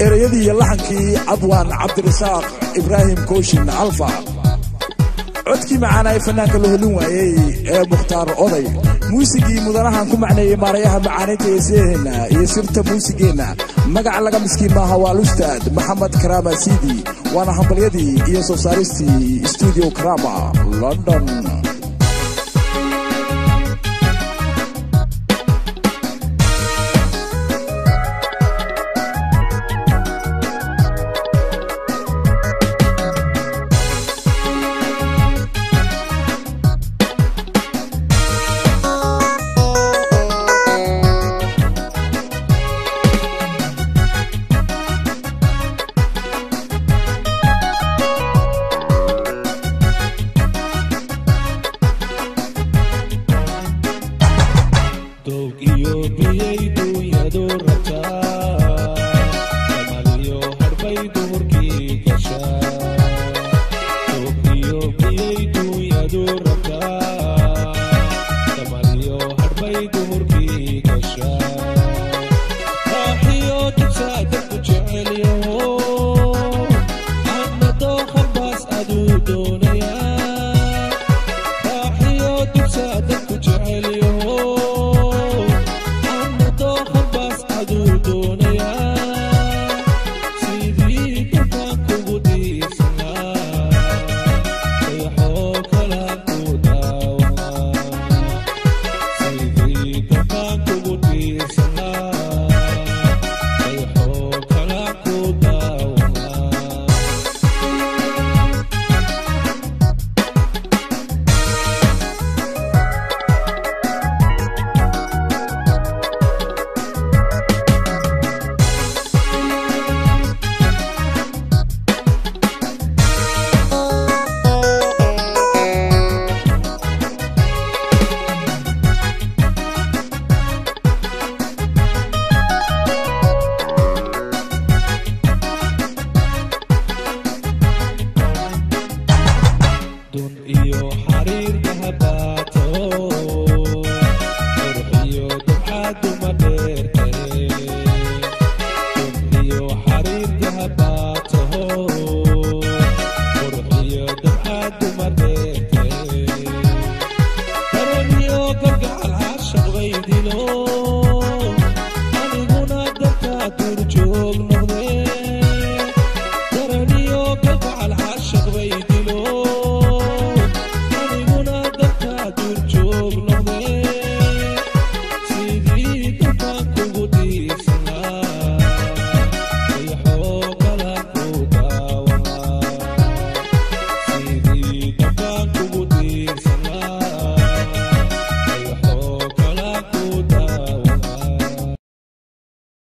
erayadii laxankii Abwaan Cabdirasaaq Ibrahim Kooshin Alfa codkii macaanay fanaanka loo helin waayay ee Muxtaar Oday muusigii mudanahan ku macneeyay maarayaha macaanayta yeesheena iyo sirta muusigeena magac laga miskiin maaha waa Ustaad Maxamed Karama Sidi waana hambalyadii iyo soo saaristii Studio Karama London iyo xariir dahabato qurxiyo ducadu ma dheer